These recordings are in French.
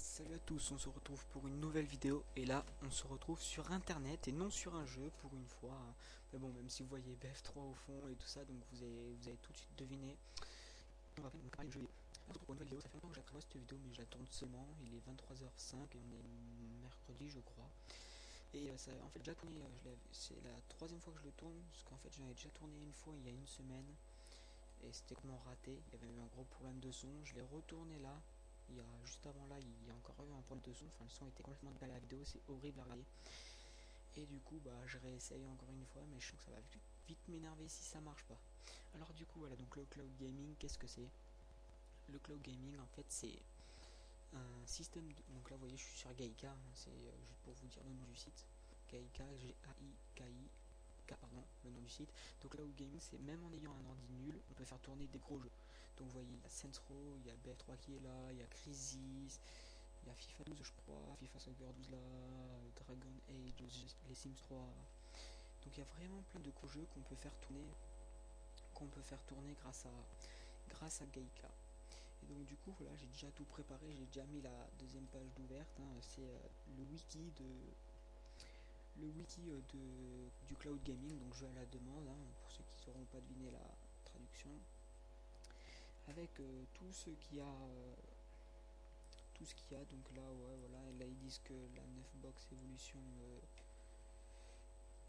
Salut à tous, on se retrouve pour une nouvelle vidéo et là on se retrouve sur internet et non sur un jeu pour une fois. Mais bon, même si vous voyez BF3 au fond et tout ça, donc vous avez tout de suite deviné. On va faire donc parler de jeu vidéo. Là, on se retrouve pour une nouvelle vidéo, ça fait longtemps que j'attends cette vidéo mais je la tourne seulement, il est 23h05 et on est mercredi je crois. Et ça, en fait déjà tourné, c'est la troisième fois que je le tourne, parce qu'en fait j'en avais déjà tourné une fois il y a une semaine. Et c'était complètement raté, il y avait eu un gros problème de son, je l'ai retourné là. Il y a juste avant là, il y a encore eu un problème de son, enfin le son était complètement décalé à la vidéo, c'est horrible à regarder. Et du coup bah je réessaye encore une fois, mais je sens que ça va vite m'énerver si ça marche pas. Alors du coup voilà, donc le cloud gaming, qu'est-ce que c'est? Le cloud gaming en fait c'est un système donc là vous voyez je suis sur Gaïka, c'est juste pour vous dire le nom du site. Gaïka, G-A-I-K-I, pardon, le nom du site. Donc là où gaming, c'est même en ayant un ordi nul, on peut faire tourner des gros jeux. Donc vous voyez, il y a Saints Row, il y a BF3 qui est là, il y a Crisis, il y a FIFA 12 je crois, FIFA Soccer 12 là, Dragon Age, les Sims 3. Donc il y a vraiment plein de gros jeux qu'on peut faire tourner grâce à Gaïka. Et donc du coup voilà, j'ai déjà tout préparé, j'ai déjà mis la deuxième page d'ouverte, hein, c'est du cloud gaming, donc jeu à la demande, hein, pour ceux qui ne sauront pas deviner la traduction, avec tout ce qu'il y a. Donc là ouais voilà, et là ils disent que la 9 box évolution,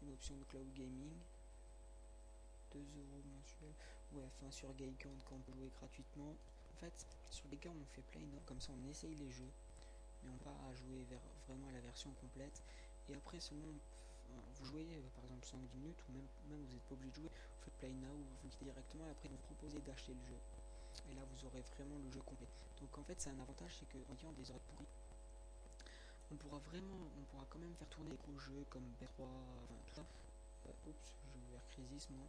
une option de cloud gaming, 2 euros mensuels, ouais, enfin sur Gaïka on peut jouer gratuitement. En fait sur Gaïka on fait plein d'offres, comme ça on essaye les jeux mais on va jouer vraiment à la version complète. Et après seulement vous jouez par exemple 5 minutes, ou même vous n'êtes pas obligé de jouer, vous faites play now, vous quittez directement et après vous proposez d'acheter le jeu. Et là vous aurez vraiment le jeu complet. Donc en fait c'est un avantage, c'est qu'en ayant des heures pourries, on pourra quand même faire tourner des gros jeux comme B3, enfin tout ça. Oups, j'ai ouvert Crisis moi.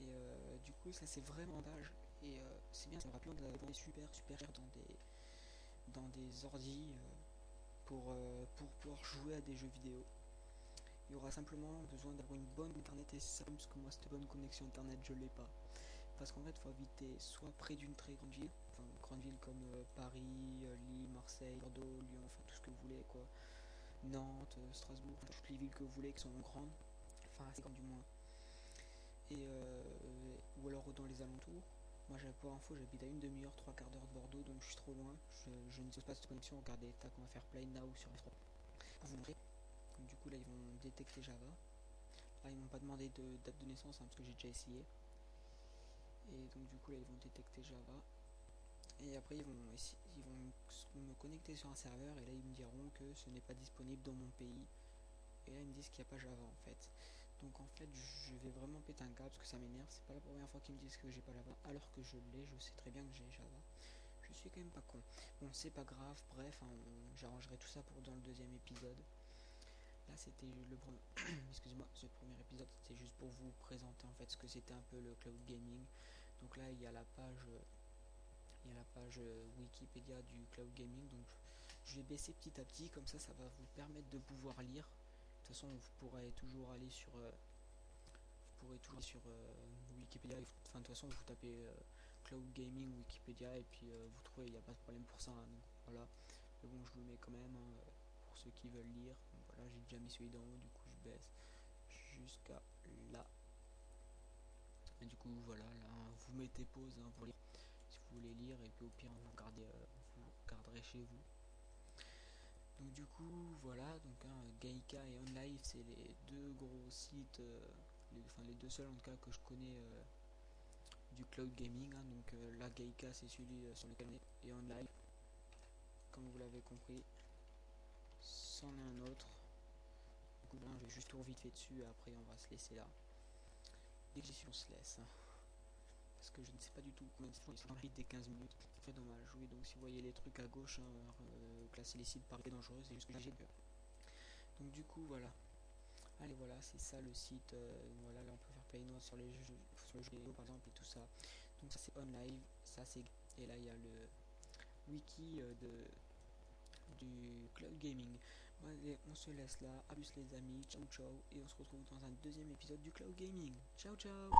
Et du coup ça c'est vraiment un avantage. Et c'est bien, ça aura plein de super cher dans des ordis, pour pouvoir jouer à des jeux vidéo. Il y aura simplement besoin d'avoir une bonne internet, et c'est ça, parce que moi cette bonne connexion internet je l'ai pas. Parce qu'en fait il faut habiter soit près d'une très grande ville, enfin une grande ville comme Paris, Lille, Marseille, Bordeaux, Lyon, enfin tout ce que vous voulez quoi. Nantes, Strasbourg, toutes les villes que vous voulez qui sont grandes, enfin assez grandes du moins. Et ou alors dans les alentours. Moi pour info j'habite à une demi-heure, 3/4 d'heure de Bordeaux, donc je suis trop loin, je ne sais pas cette connexion. Regardez, tac, on va faire play now sur les 3 pour vous montrer. Donc du coup là ils vont détecter Java. Là ils m'ont pas demandé de date de naissance, hein, parce que j'ai déjà essayé. Et donc du coup là ils vont détecter Java. Et après ils vont me connecter sur un serveur, et là ils me diront que ce n'est pas disponible dans mon pays. Et là ils me disent qu'il n'y a pas Java en fait. Donc en fait je vais vraiment péter un câble parce que ça m'énerve. C'est pas la première fois qu'ils me disent que j'ai pas Java alors que je l'ai, je sais très bien que j'ai Java. Je suis quand même pas con. Bon, c'est pas grave, bref, hein, j'arrangerai tout ça pour dans le deuxième épisode. Là c'était le premier excusez-moi, ce premier épisode c'était juste pour vous présenter en fait ce que c'était un peu le cloud gaming. Donc là il y a la page Wikipédia du cloud gaming, donc je vais baisser petit à petit, comme ça va vous permettre de pouvoir lire. De toute façon vous pourrez toujours aller sur Wikipédia, enfin de toute façon vous tapez cloud gaming Wikipédia et puis vous trouvez, il n'y a pas de problème pour ça, hein, donc voilà. Mais bon, je vous le mets quand même, hein, pour ceux qui veulent lire. Donc voilà, j'ai déjà mis celui d'en haut, du coup je baisse jusqu'à là. Et du coup voilà, là vous mettez pause, hein, pour lire si vous voulez lire, et puis au pire vous regarderez chez vous. Donc du coup voilà, donc Gaïka et OnLive c'est les deux gros sites, les deux seuls en tout cas que je connais, du cloud gaming, hein. Donc la Gaïka c'est celui sur lequel on est, et OnLive, comme vous l'avez compris, c'en est un autre. Du coup je vais juste tourner vite fait dessus, et après on va se laisser là. Dès que j'y suis on se laisse, hein. Parce que je ne sais pas du tout combien de temps ils sont vite des 15 minutes, c'est très dommage. Oui, donc si vous voyez les trucs à gauche, hein, classer les sites par les dangereux, c'est juste que j'ai peur. Donc du coup voilà. Allez voilà, c'est ça le site, voilà, là on peut faire play notes sur les jeux vidéo par exemple et tout ça. Donc ça c'est OnLive, ça c'est, et là il y a le wiki du cloud gaming. Bon, allez, on se laisse là, à plus les amis, ciao ciao, et on se retrouve dans un deuxième épisode du cloud gaming. Ciao ciao.